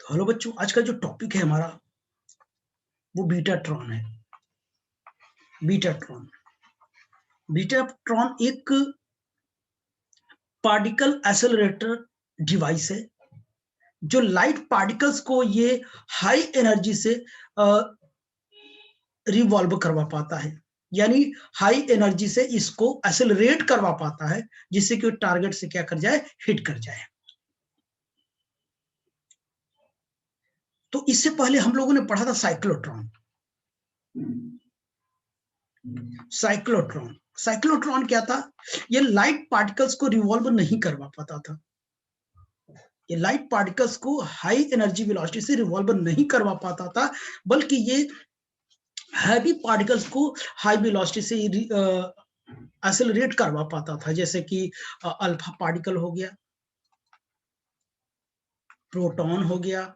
Hello बच्चों, आज का जो टॉपिक है हमारा वो बीटाट्रॉन है। बीटाट्रॉन बीटाट्रॉन एक पार्टिकल एक्सेलरेटर डिवाइस है जो लाइट पार्टिकल्स को ये हाई एनर्जी से रिवॉल्व करवा पाता है, यानी हाई एनर्जी से इसको एक्सेलरेट करवा पाता है जिससे कि टारगेट से क्या कर जाए, हिट कर जाए। तो इससे पहले हम लोगों ने पढ़ा था साइक्लोट्रॉन। साइक्लोट्रॉन क्या था? ये लाइट पार्टिकल्स को रिवॉल्व नहीं करवा पाता था। ये लाइट पार्टिकल्स को हाई एनर्जी वेलोसिटी से रिवॉल्व नहीं करवा पाता था, बल्कि ये हैवी पार्टिकल्स को हाई वेलोसिटी से एक्सेलरेट करवा पाता था, जैसे कि अल्फा पार्टिकल हो गया, प्रोटॉन हो गया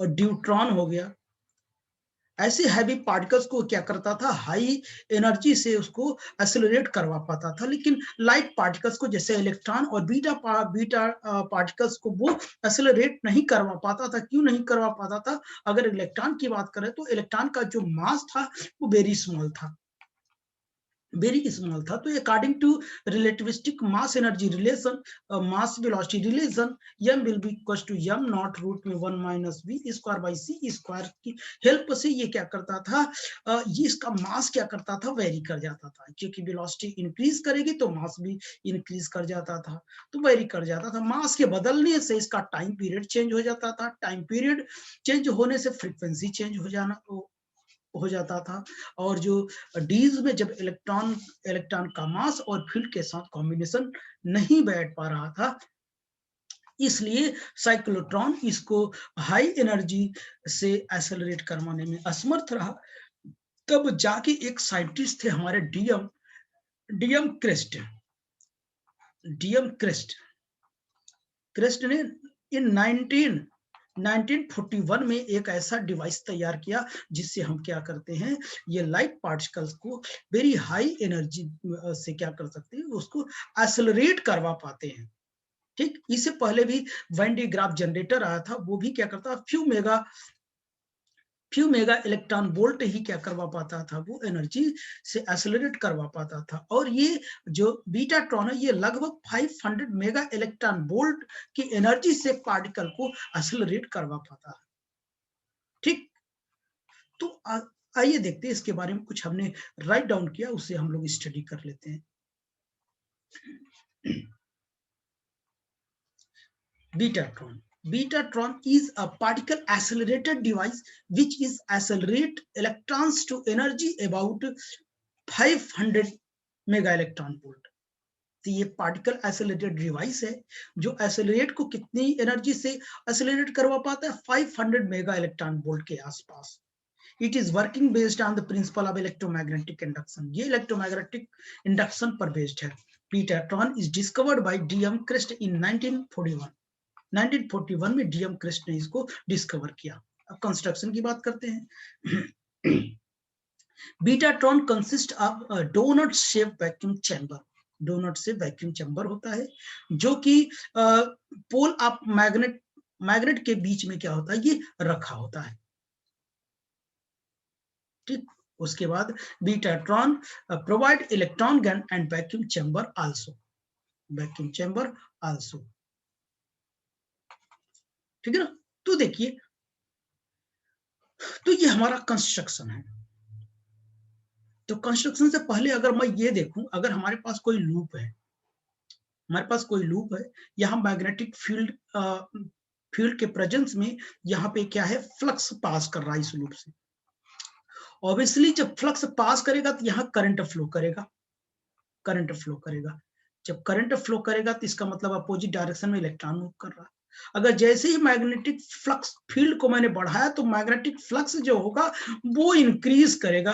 और ड्यूट्रॉन हो गया। ऐसे हैवी पार्टिकल्स को क्या करता था, हाई एनर्जी से उसको एक्सेलरेट करवा पाता था। लेकिन लाइट पार्टिकल्स को, जैसे इलेक्ट्रॉन और बीटा पार्टिकल्स को वो एक्सेलरेट नहीं करवा पाता था। क्यों नहीं करवा पाता था? अगर इलेक्ट्रॉन की बात करें तो इलेक्ट्रॉन का जो मास था वो वेरी स्मॉल था, वेरी स्मॉल था। तो according to relativistic mass energy relation, mass velocity relation, m will be equal to m naught root में 1 minus v square by c square की हेल्प से ये क्या करता था, ये इसका मास क्या करता था, वेरी कर जाता था। क्योंकि वेलोसिटी इंक्रीज करेगी तो मास भी इंक्रीज कर जाता था, तो वेरी कर जाता था। मास के बदलने से इसका टाइम पीरियड चेंज हो जाता था, टाइम पीरियड चेंज होने से फ्रीक्वेंसी चेंज हो जाता था। और जो डीज में जब इलेक्ट्रॉन का मास और फील्ड के साथ कॉम्बिनेशन नहीं बैठ पा रहा था, इसलिए साइक्लोट्रॉन इसको हाई एनर्जी से एक्सेलरेट करवाने में असमर्थ रहा। तब जाके एक साइंटिस्ट थे हमारे डीएम क्रेस्ट ने इन 1941 में एक ऐसा डिवाइस तैयार किया जिससे हम क्या करते हैं, ये लाइट पार्टिकल्स को वेरी हाई एनर्जी से क्या कर सकते हैं, उसको एक्सेलरेट करवा पाते हैं। ठीक, इससे पहले भी वैन डी ग्राफ जनरेटर आया था, वो भी क्या करता, फ्यू मेगा इलेक्ट्रॉन वोल्ट ही क्या करवा पाता था, वो एनर्जी से एक्सेलरेट करवा पाता था। और ये जो बीटाट्रॉन है, ये लगभग 500 मेगा इलेक्ट्रॉन वोल्ट की एनर्जी से पार्टिकल को एक्सेलरेट करवा पाता है। ठीक, तो आइए देखते हैं इसके बारे में, कुछ हमने राइट डाउन किया, उससे हम लोग स्टडी कर लेते हैं। Betatron is a particle accelerator device which is accelerate electrons to energy about 500 mega electron volt. तो ये पार्टिकल एक्सेलरेटेड डिवाइस है जो एक्सेलरेट को कितनी एनर्जी से एक्सेलरेट करवा पाता है, 500 मेगा इलेक्ट्रॉन वोल्ट के आसपास। It is working based on the principle of electromagnetic induction. ये इलेक्ट्रोमैग्नेटिक इंडक्शन पर बेस्ड है। Betatron is discovered by DM Crest in 1941. 1941 में डीएम क्रिस्ट ने इसको डिस्कवर किया। अब कंस्ट्रक्शन की बात करते हैं। Betatron consist of donut shape vacuum chamber. Donut से वैक्यूम चैम्बर होता है जो कि पोल ऑफ मैग्नेट के बीच में क्या होता है, ये रखा होता है। ठीक, उसके बाद betatron provide electron gun and vacuum chamber also, vacuum chamber also. ठीक है ना? तो देखिए, तो ये हमारा कंस्ट्रक्शन है। तो कंस्ट्रक्शन से पहले अगर मैं ये देखूं, अगर हमारे पास कोई लूप है, यहाँ मैग्नेटिक फील्ड के प्रेजेंस में यहाँ पे क्या है, फ्लक्स पास कर रहा है इस लूप से। ऑब्वियसली जब फ्लक्स पास करेगा तो यहाँ करंट फ्लो करेगा, जब करंट फ्लो करेगा तो इसका मतलब अपोजिट डायरेक्शन में इलेक्ट्रॉन मूव कर रहा है। अगर जैसे ही मैग्नेटिक फ्लक्स फील्ड को मैंने बढ़ाया तो मैग्नेटिक फ्लक्स जो होगा वो इंक्रीज करेगा,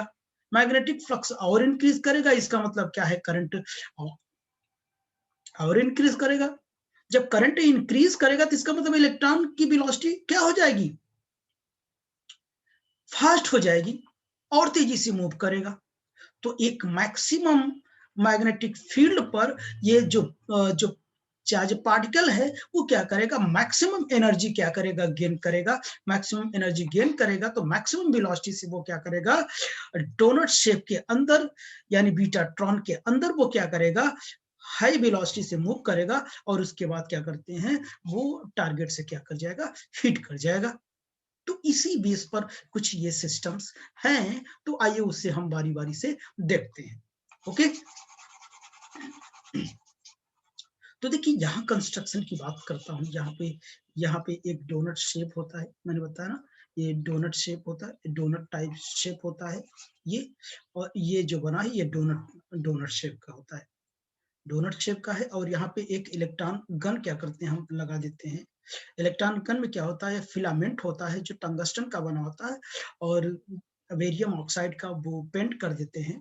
मैग्नेटिक फ्लक्स और इंक्रीज करेगा, इसका मतलब क्या है, करंट और इंक्रीज करेगा। जब करंट इंक्रीज करेगा तो इसका मतलब इलेक्ट्रॉन की वेलोसिटी क्या हो जाएगी, फास्ट हो जाएगी और तेजी से मूव करेगा। तो एक मैक्सिमम मैग्नेटिक फील्ड पर ये जो चार्ज पार्टिकल है वो क्या करेगा, मैक्सिमम एनर्जी क्या करेगा, गेन करेगा। मैक्सिमम एनर्जी गेन करेगा तो मैक्सिमम वेलोसिटी से वो क्या करेगा, डोनट शेप के अंदर यानी बीटाट्रॉन के अंदर वो क्या करेगा, हाई वेलोसिटी से मूव करेगा और उसके बाद क्या करते हैं, वो टारगेट से क्या कर जाएगा, हिट कर जाएगा। तो इसी बेस पर कुछ ये सिस्टम्स हैं, तो आइए उससे हम बारी बारी से देखते हैं। ओके, तो देखिए यहाँ कंस्ट्रक्शन की बात करता हूँ। यहाँ पे एक डोनट शेप होता है, मैंने बताया ना, ये डोनट शेप होता है, डोनट टाइप शेप होता है ये, और ये जो बना है ये डोनट शेप का होता है, डोनट शेप का है। और यहाँ पे एक इलेक्ट्रॉन गन क्या करते हैं, हम लगा देते हैं। इलेक्ट्रॉन गन में क्या होता है, फिलामेंट होता है जो टंगस्टन का बना होता है, और बेरियम ऑक्साइड का वो पेंट कर देते हैं।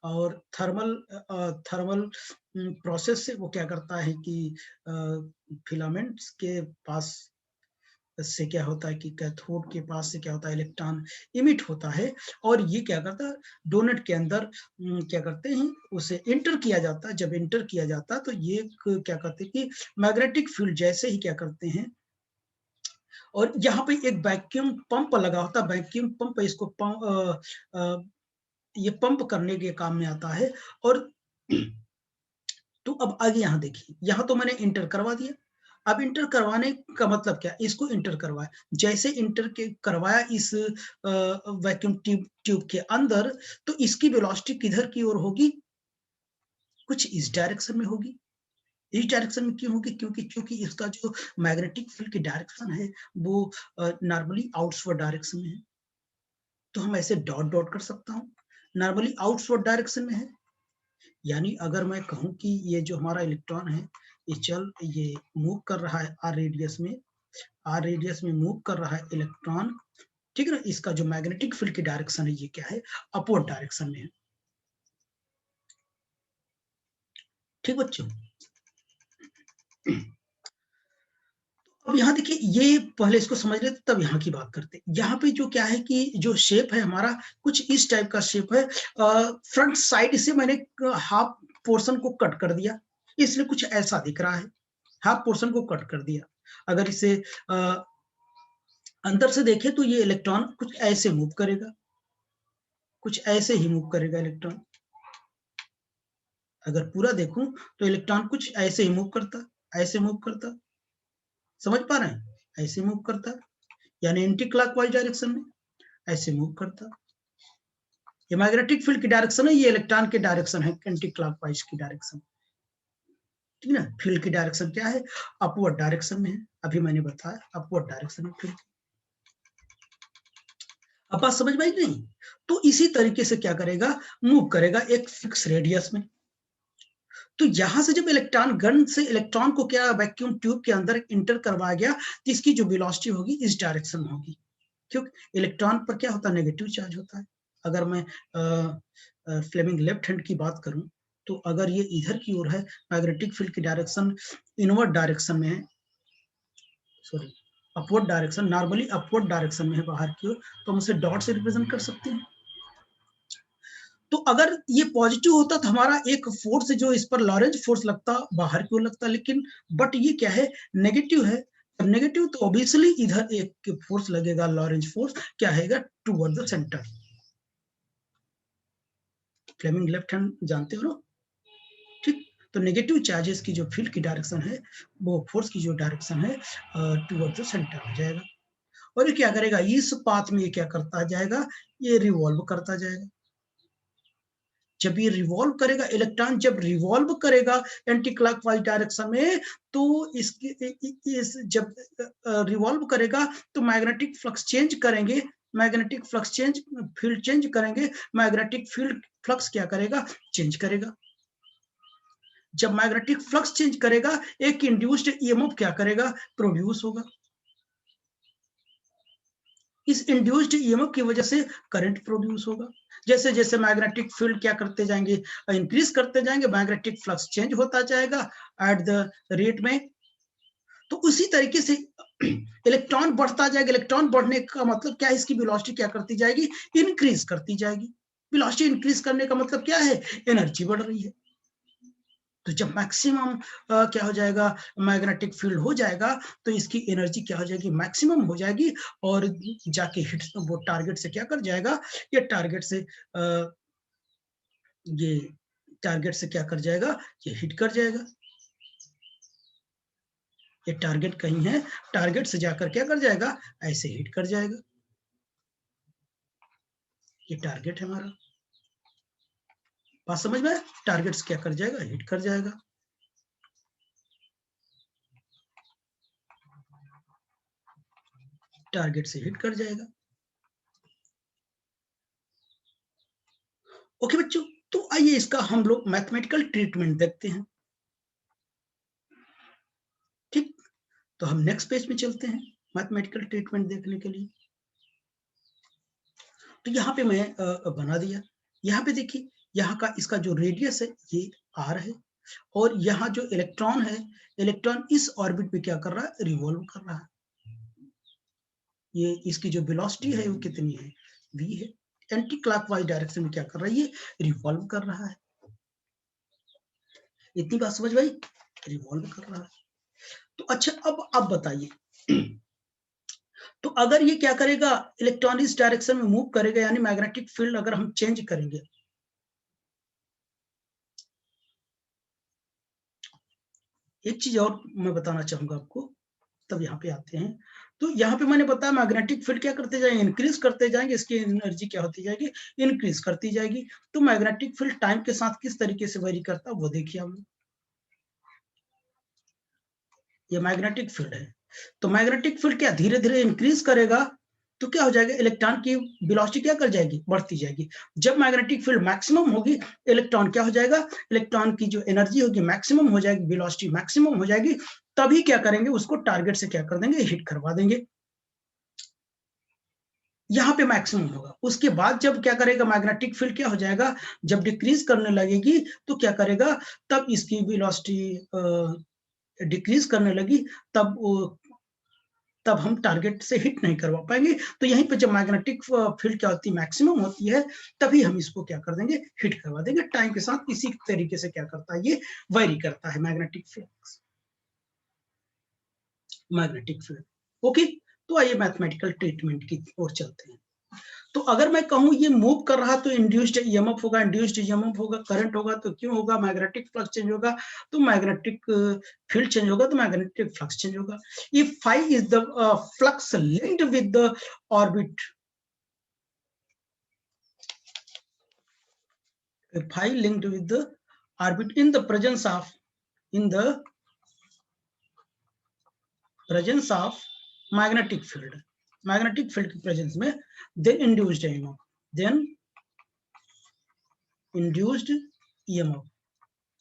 और थर्मल प्रोसेस से वो क्या करता है कि फिलामेंट्स के पास से क्या होता है कि कैथोड के पास से क्या होता है, इलेक्ट्रॉन इमिट होता है, और ये क्या करता है, डोनट के अंदर क्या करते हैं, उसे इंटर किया जाता है। जब इंटर किया जाता है तो ये क्या करते हैं कि मैग्नेटिक फील्ड जैसे ही क्या करते हैं, और यहाँ पे एक वैक्यूम पंप लगा होता है, वैक्यूम पंप इसको ये पंप करने के काम में आता है। और तो अब आगे यहाँ देखिए, यहाँ तो मैंने इंटर करवा दिया। अब इंटर करवाने का मतलब क्या, इसको इंटर करवाया, जैसे इंटर के करवाया इस वैक्यूम ट्यूब के अंदर, तो इसकी वेलोसिटी किधर की ओर होगी, कुछ इस डायरेक्शन में होगी। इस डायरेक्शन में क्यों होगी, क्योंकि इसका जो मैग्नेटिक फील्ड की डायरेक्शन है वो नॉर्मली आउटवर्ड डायरेक्शन में है। तो हम ऐसे डॉट डॉट कर सकता हूँ, नॉर्मली आउटवर्ड डायरेक्शन में है। यानी अगर मैं कहूँ कि ये जो हमारा इलेक्ट्रॉन है, ये मूव कर रहा है आर रेडियस में मूव कर रहा है इलेक्ट्रॉन, ठीक है ना। इसका जो मैग्नेटिक फील्ड की डायरेक्शन है ये क्या है, अपवर्ड डायरेक्शन में है। ठीक बच्चों, अब यहाँ देखिए, ये पहले इसको समझ लेते तब यहाँ की बात करते। यहाँ पे जो क्या है कि जो शेप है हमारा कुछ इस टाइप का शेप है। फ्रंट साइड से मैंने हाफ पोर्शन को कट कर दिया, इसलिए कुछ ऐसा दिख रहा है, हाफ पोर्शन को कट कर दिया। अगर इसे अंदर से देखें तो ये इलेक्ट्रॉन कुछ ऐसे मूव करेगा, कुछ ऐसे ही मूव करेगा इलेक्ट्रॉन। अगर पूरा देखूं तो इलेक्ट्रॉन कुछ ऐसे ही मूव करता, ऐसे मूव करता, समझ पा रहे हैं, ऐसे मूव करता, यानी एंटी क्लॉकवाइज डायरेक्शन में ऐसे मूव करता। ये मैग्नेटिक फील्ड की डायरेक्शन है, ये इलेक्ट्रॉन की डायरेक्शन है, एंटी क्लॉकवाइज की डायरेक्शन, ठीक है ना। फील्ड की डायरेक्शन क्या है, अपवर्ड डायरेक्शन में है, अभी मैंने बताया अपवर्ड डायरेक्शन में फील्ड। अब बात समझ में आई नहीं, तो इसी तरीके से क्या करेगा, मूव करेगा एक फिक्स रेडियस में। तो यहां से जब इलेक्ट्रॉन गन से इलेक्ट्रॉन को क्या वैक्यूम ट्यूब के अंदर इंटर करवाया गया, तो इसकी जो वेलोसिटी होगी इस डायरेक्शन में होगी, क्योंकि इलेक्ट्रॉन पर क्या होता है, नेगेटिव चार्ज होता है। अगर मैं फ्लेमिंग लेफ्ट हैंड की बात करूं, तो अगर ये इधर की ओर है, मैग्नेटिक फील्ड की डायरेक्शन इनवर्ड डायरेक्शन में है, sorry upward direction, normally upward direction में है बाहर की ओर, तो हम उसे डॉट से रिप्रेजेंट कर सकते हैं। तो अगर ये पॉजिटिव होता तो हमारा एक फोर्स जो इस पर लॉरेंज फोर्स लगता, बाहर की ओर लगता, लेकिन बट ये क्या है, नेगेटिव है। अब नेगेटिव तो ऑब्वियसली इधर एक फोर्स लगेगा, लॉरेंज फोर्स क्या है, toward the centre. Fleming left hand जानते हो ना, ठीक। तो नेगेटिव चार्जेस की जो फील्ड की डायरेक्शन है, वो फोर्स की जो डायरेक्शन है टूवर्ड द सेंटर हो जाएगा। और ये क्या करेगा, इस पाथ में ये क्या करता जाएगा, ये रिवॉल्व करता जाएगा। जब ये रिवॉल्व करेगा, इलेक्ट्रॉन जब रिवॉल्व करेगा एंटी क्लॉकवाइज डायरेक्शन में, तो जब रिवॉल्व करेगा तो मैग्नेटिक फ्लक्स चेंज करेंगे, magnetic flux change, field change करेंगे, मैग्नेटिक फील्ड फ्लक्स क्या करेगा, चेंज करेगा। जब मैग्नेटिक फ्लक्स चेंज करेगा, एक इंड्यूस्ड ईएमएफ क्या करेगा, प्रोड्यूस होगा। इस इंड्यूस्ड ईएमएफ की वजह से करंट प्रोड्यूस होगा। जैसे जैसे मैग्नेटिक फील्ड क्या करते जाएंगे, इंक्रीज करते जाएंगे, मैग्नेटिक फ्लक्स चेंज होता जाएगा एट द रेट में। तो उसी तरीके से इलेक्ट्रॉन बढ़ता जाएगा, इलेक्ट्रॉन बढ़ने का मतलब क्या है, इसकी वेलोसिटी क्या करती जाएगी, इंक्रीज करती जाएगी। वेलोसिटी इंक्रीज करने का मतलब क्या है, एनर्जी बढ़ रही है। तो जब मैक्सिमम क्या हो जाएगा, मैग्नेटिक फील्ड हो जाएगा, तो इसकी एनर्जी क्या हो जाएगी, मैक्सिमम हो जाएगी, और जाके हिट वो टारगेट से क्या कर जाएगा, ये टारगेट से ये टारगेट से क्या कर जाएगा, ये हिट कर जाएगा। ये टारगेट कहीं है, टारगेट से जाकर क्या कर जाएगा, ऐसे हिट कर जाएगा। ये टारगेट है हमारा, बात समझ में? टारगेट से क्या कर जाएगा, हिट कर जाएगा। टारगेट से हिट कर जाएगा। ओके बच्चों, तो आइए इसका हम लोग मैथमेटिकल ट्रीटमेंट देखते हैं। ठीक, तो हम नेक्स्ट पेज में चलते हैं मैथमेटिकल ट्रीटमेंट देखने के लिए। तो यहाँ पे मैं बना दिया। यहाँ पे देखिए, यहाँ का इसका जो रेडियस है ये r है, और यहाँ जो इलेक्ट्रॉन है, इलेक्ट्रॉन इस ऑर्बिट पे क्या कर रहा है, रिवॉल्व कर रहा है। ये इसकी जो वेलोसिटी है वो कितनी है, v है। एंटी क्लॉकवाइज डायरेक्शन में क्या कर रहा है, ये रिवॉल्व कर रहा है। इतनी बात समझ भाई, रिवॉल्व कर रहा है। तो अच्छा, अब आप बताइए तो अगर ये क्या करेगा, इलेक्ट्रॉन इस डायरेक्शन में मूव करेगा, यानी मैग्नेटिक फील्ड अगर हम चेंज करेंगे, एक चीज और मैं बताना चाहूंगा आपको, तब यहाँ पे आते हैं। तो यहाँ पे मैंने बताया मैग्नेटिक फील्ड क्या करते जाएंगे, इंक्रीज करते जाएंगे, इसकी एनर्जी क्या होती जाएगी, इंक्रीज करती जाएगी। तो मैग्नेटिक फील्ड टाइम के साथ किस तरीके से वेरी करता है वो देखिए हम। ये मैग्नेटिक फील्ड है, तो मैग्नेटिक फील्ड क्या धीरे धीरे इंक्रीज करेगा, तो क्या हो जाएगा, इलेक्ट्रॉन की वेलोसिटी क्या कर जाएगी, बढ़ती जाएगी। जब मैग्नेटिक फील्ड मैक्सिमम होगी, इलेक्ट्रॉन क्या हो जाएगा, इलेक्ट्रॉन की जो एनर्जी होगी मैक्सिमम हो जाएगी, वेलोसिटी मैक्सिमम हो जाएगी। तभी क्या करेंगे, उसको टारगेट से क्या कर देंगे, हिट करवा देंगे। यहाँ पे मैक्सिमम होगा। उसके बाद जब क्या करेगा, मैग्नेटिक फील्ड क्या हो जाएगा, जब डिक्रीज करने लगेगी, तो क्या करेगा, तब इसकी वेलोसिटी डिक्रीज करने लगी, तब तब हम टारगेट से हिट नहीं करवा पाएंगे। तो यहीं पे जब मैग्नेटिक फील्ड क्या होती है, मैक्सिमम होती है, तभी हम इसको क्या कर देंगे, हिट करवा देंगे। टाइम के साथ इसी तरीके से क्या करता है, ये वेरी करता है magnetic field. Magnetic field, okay. तो आइए मैथमेटिकल ट्रीटमेंट की ओर चलते हैं। तो अगर मैं कहूं ये मूव कर रहा, तो इंड्यूस्ड ईएमएफ होगा, इंड्यूस्ड ईएमएफ होगा, करंट होगा, तो क्यों होगा, मैग्नेटिक फ्लक्स चेंज होगा, तो मैग्नेटिक फील्ड चेंज होगा, तो मैग्नेटिक फ्लक्स चेंज होगा। If phi is the flux linked with the orbit, if phi linked with the orbit in the presence of, in the presence of magnetic field, magnetic field की presence में, then induced EMF, then induced EMF,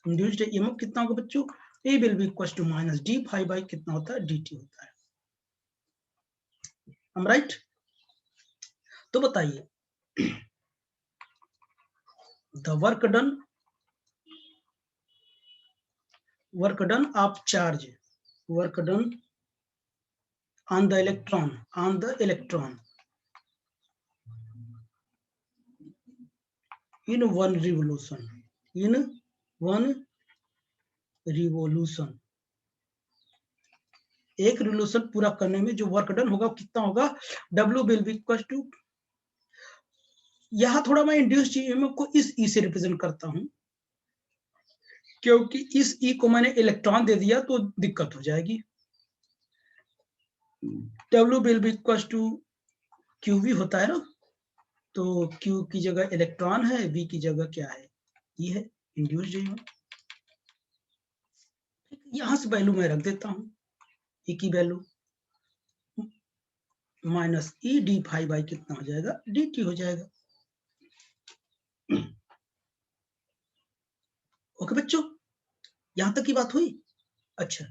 induced EMF कितना होगा बच्चों, E will be equal to minus d phi by कितना होता है, dt होता है। हम राइट? तो बताइए, the work done of charge, work done on the electron, on the electron in one revolution, in one revolution, एक रिवोल्यूशन पूरा करने में जो वर्क डन होगा कितना होगा, W will be equal to, यहां थोड़ा मैं इंड्यूस्ड ईएमएफ को इस ई से रिप्रेजेंट करता हूं, क्योंकि इस ई को मैंने इलेक्ट्रॉन दे दिया तो दिक्कत हो जाएगी। W will be equal to QV होता है ना, तो Q की जगह इलेक्ट्रॉन है, V की जगह क्या है, ये है इंड्यूस्ड ईएमएफ। यहां से वैल्यू मैं रख देता हूं, E की value minus E D phi by कितना हो जाएगा, dt हो जाएगा। ओके बच्चों, यहां तक की बात हुई। अच्छा,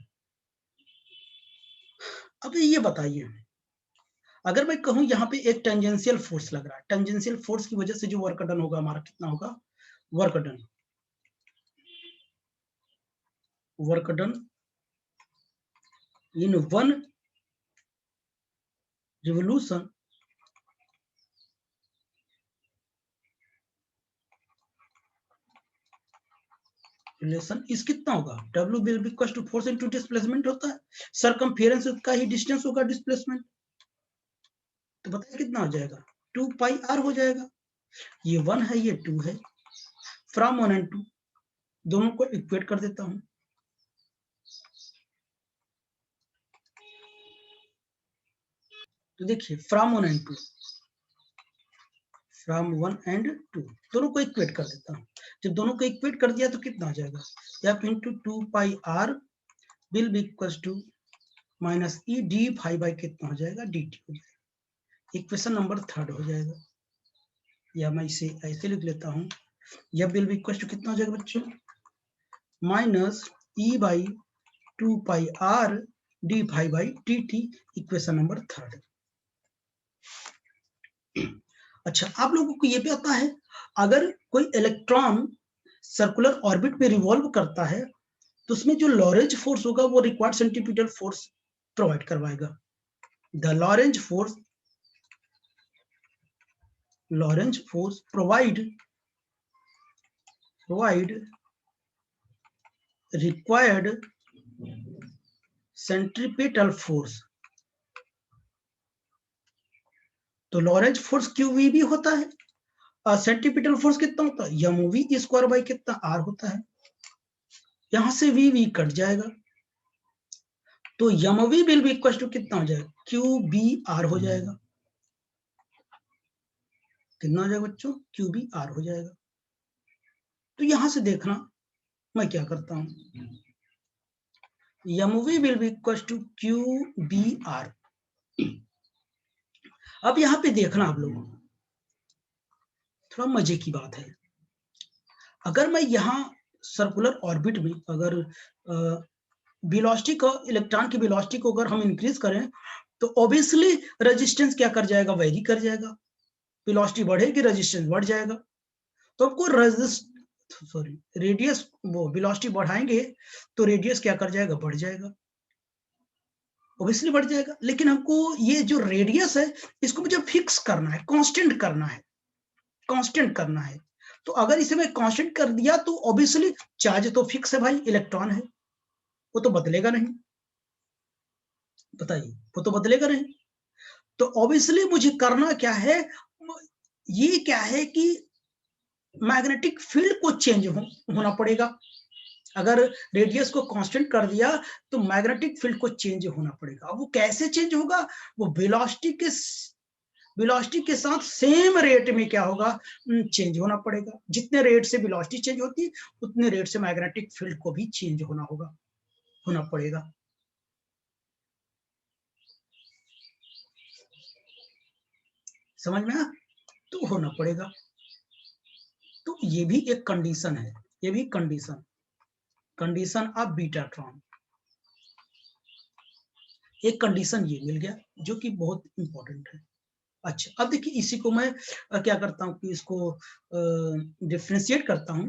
अब ये बताइए, अगर मैं कहूं यहाँ पे एक टेंजेंशियल फोर्स लग रहा है, टेंजेंशियल फोर्स की वजह से जो वर्क डन होगा हमारा कितना होगा, work done, work done in one revolution relation इस कितना होगा, W will be equal to force into displacement होता है, सरकमफेरेंस का ही डिस्टेंस होगा डिस्प्लेसमेंट, तो बताइए कितना हो जाएगा, 2 पाई r हो जाएगा। ये 1 है, ये 2 है, फ्रॉम 1 एंड 2 दोनों को इक्वेट कर देता हूं। तो देखिए फ्रॉम 1 एंड 2, फ्रॉम 1 एंड 2 दोनों को इक्वेट कर देता हूं। जब दोनों को इक्वेट कर दिया तो कितना हो जाएगा, f into 2 pi r will be equal to minus E D phi by कितना हो जाएगा, dt हो जाएगा। इक्वेशन नंबर 3 हो जाएगा, या मैं इसे ऐसे लिख लेता हूं, यह विल बी इक्वल टू कितना हो जाएगा बच्चों, minus E by 2 pi r D phi by dt, equation number 3। अच्छा, आप लोगों को ये भी आता है, अगर कोई इलेक्ट्रॉन सर्कुलर ऑर्बिट में रिवॉल्व करता है तो उसमें जो लॉरेंज फोर्स होगा वो रिक्वायर्ड सेंटीपिटल फोर्स प्रोवाइड करवाएगा। The Lorentz force provide required centripetal force. तो लॉरेंज फोर्स QV भी होता है, और सेंट्रीपिटल फोर्स कितना होता है, mv स्क्वायर बाई कितना r होता है। यहां से v कट जाएगा, तो mv will be equal to कितना हो जाएगा, QBr हो जाएगा। कितना हो जाएगा बच्चों, QBr हो जाएगा। तो यहां से देखना मैं क्या करता हूं, mv will be equal to QBr। अब यहां पे देखना आप लोग, थोड़ा मजे की बात है, अगर मैं यहां सर्कुलर ऑर्बिट में अगर वेलोसिटी को, इलेक्ट्रॉन की वेलोसिटी को अगर हम इंक्रीज करें तो ऑब्वियसली रेजिस्टेंस क्या कर जाएगा, वेरी कर जाएगा। वेलोसिटी बढ़ेगी, रेजिस्टेंस बढ़ जाएगा। तो आपको रेडियस, वो वेलोसिटी बढ़ाएंगे तो रेडियस क्या कर जाएगा, बढ़ जाएगा, ऑब्वियसली बढ़ जाएगा। लेकिन हमको ये जो रेडियस है इसको मुझे फिक्स करना है, कांस्टेंट करना है, कांस्टेंट करना है। तो अगर इसे मैं कांस्टेंट कर दिया तो ऑब्वियसली चार्ज तो फिक्स है भाई, इलेक्ट्रॉन है, वो तो बदलेगा नहीं, बताइए वो तो बदलेगा नहीं। तो ऑब्वियसली मुझे करना क्या है, ये क्या है कि मैग्नेटिक फील्ड को चेंज होना पड़ेगा। अगर रेडियस को कांस्टेंट कर दिया तो मैग्नेटिक फील्ड को चेंज होना पड़ेगा। वो कैसे चेंज होगा, वो वेलोसिटी के साथ सेम रेट में क्या होगा, चेंज होना पड़ेगा। जितने रेट से वेलोसिटी चेंज होती है उतने रेट से मैग्नेटिक फील्ड को भी चेंज होना पड़ेगा। समझ में आया, तो होना पड़ेगा। तो ये भी एक कंडीशन है, ये भी कंडीशन ऑफ बीटाट्रॉन। एक कंडीशन ये मिल गया जो कि बहुत इंपॉर्टेंट है। अच्छा, अब देखिए इसी को मैं क्या करता हूं कि इसको डिफरेंशिएट करता हूं,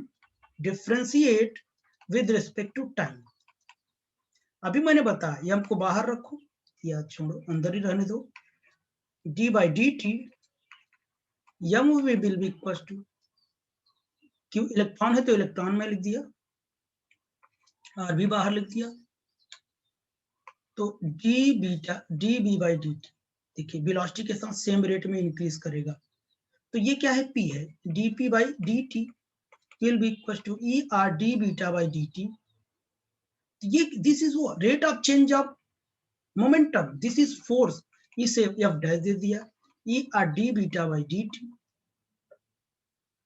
differentiate with respect to time. अभी मैंने बताया ये हमको बाहर रखो या छोड़ो, अंदर ही रहने दो, D by D T M will be equal to, क्यों इलेक्ट्रॉन है तो इलेक्ट्रॉन में लिख दिया, आर भी बाहर लिख दिया, तो D B by D T, देखिए वेलोसिटी के साथ सेम रेट में इंक्रीज करेगा। तो ये क्या है, P है, dp by D T will be equal to E R d beta by dt. ये दिस इज वो rate of change of momentum, this is force, इसे f डैश दे दिया, E R d beta by dt,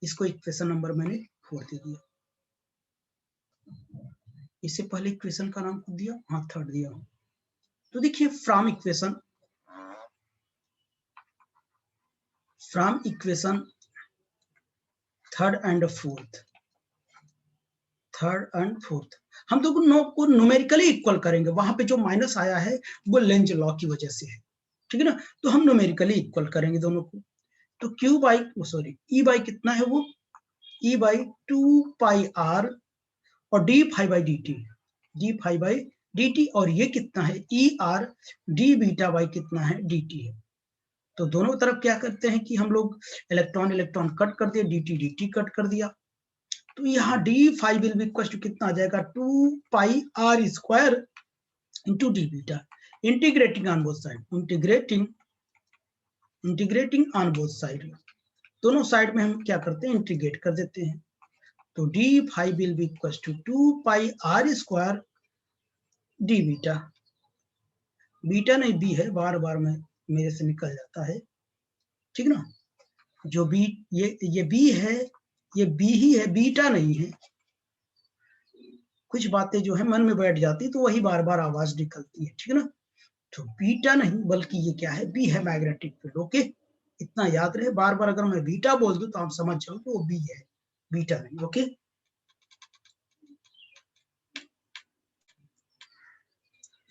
इसको equation number मैंने 4 दे दिया। इससे पहले equation का नाम खुद दिया, हाँ 3rd दिया हूं। तो देखिए from equation 3rd and 4th हम दोनों को न्यूमेरिकली इक्वल करेंगे। वहां पे जो माइनस आया है वो लेंज लॉ की वजह से है, ठीक है ना। तो हम न्यूमेरिकली इक्वल करेंगे दोनों को। तो Q बाई E बाई कितना है वो, E बाई 2 पाई R और D फाई बाई dt, और ये कितना है, E R d beta by कितना है, dt है। तो दोनों तरफ क्या करते हैं कि हम लोग इलेक्ट्रॉन कट कर दिया, dt कट कर दिया। तो यहाँ d phi will be equal to कितना आ जाएगा 2 pi are square into d beta, integrating on both side, integrating on both side, दोनों साइड में हम क्या करते हैं इंटीग्रेट कर देते हैं। तो D phi will be equal to 2 pi are square D beta, beta नहीं बी है, बार बार में मेरे से निकल जाता है, ठीक ना। जो बी ये बी है, ये बी ही है, बीटा नहीं है। कुछ बातें जो है मन में बैठ जाती तो वही बार बार आवाज निकलती है, ठीक है ना। तो बीटा नहीं बल्कि ये क्या है, बी है मैग्नेटिक फील्ड। ओके, इतना याद रहे, बार बार अगर मैं बीटा बोल दूं तो आप समझ जाओ तो वो बी है, बीटा नहीं। ओके,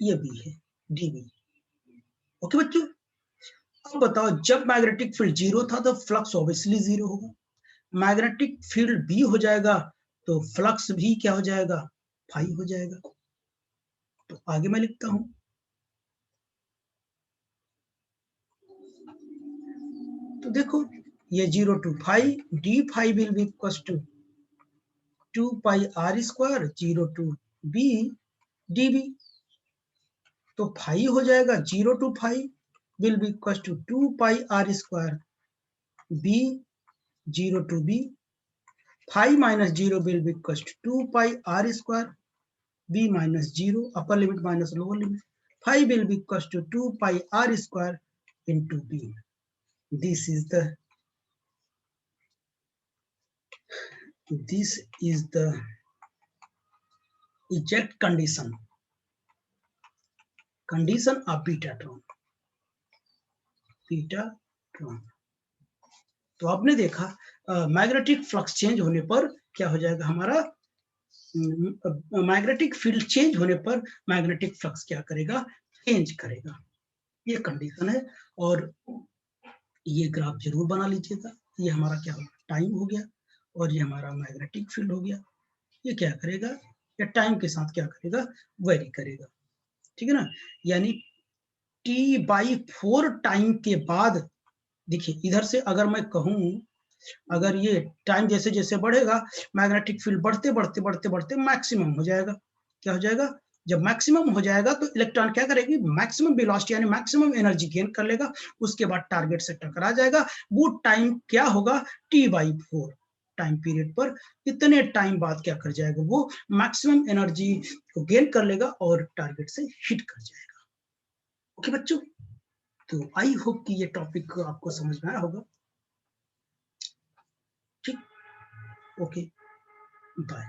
ये बी है, डी बी। ओके बच्चों, अब बताओ जब मैग्नेटिक फील्ड जीरो था तो फ्लक्स ऑब्वियसली जीरो होगा, मैग्नेटिक फील्ड बी हो जाएगा तो फ्लक्स भी क्या हो जाएगा, फाई हो जाएगा। तो आगे मैं लिखता हूं, तो देखो ये 0 to phi, D phi will be equal to 2 pi are square 0 to B D B. तो फाई हो जाएगा 0 to phi will be equal to 2 pi are square B 0 to B, phi minus 0 will be equal to 2 pi are square B minus 0, upper limit minus lower limit, phi will be equal to 2 pi are square into b. This is the exact condition of betatron. तो आपने देखा magnetic flux change होने पर क्या हो जाएगा हमारा, magnetic field change होने पर मैग्नेटिक फ्लक्स क्या करेगा, चेंज करेगा। ये कंडीशन है। और ये ग्राफ जरूर बना लीजिएगा। ये हमारा क्या होगा, टाइम हो गया, और ये हमारा मैग्नेटिक फील्ड हो गया। ये क्या करेगा, या टाइम के साथ क्या करेगा, वेरी करेगा, ठीक है ना। यानी t/4 टाइम के बाद, देखिए इधर से अगर मैं कहूं, अगर ये टाइम जैसे जैसे बढ़ेगा मैग्नेटिक फील्ड बढ़ते बढ़ते बढ़ते बढ़ते मैक्सिमम हो जाएगा। क्या हो जाएगा, जब मैक्सिमम हो जाएगा तो इलेक्ट्रॉन क्या करेगी, मैक्सिमम वेलोसिटी यानी मैक्सिमम एनर्जी गेन कर लेगा, उसके बाद टारगेट से टकरा जाएगा। वो टाइम क्या होगा, t/4 टाइम पीरियड पर इतने टाइम बाद क्या कर जाएगा, वो मैक्सिमम एनर्जी को गेन कर लेगा और टारगेट से हिट कर जाएगा। ओके बच्चों, तो आई होप कि ये टॉपिक आपको समझ में आया होगा। ठीक, ओके, बाय।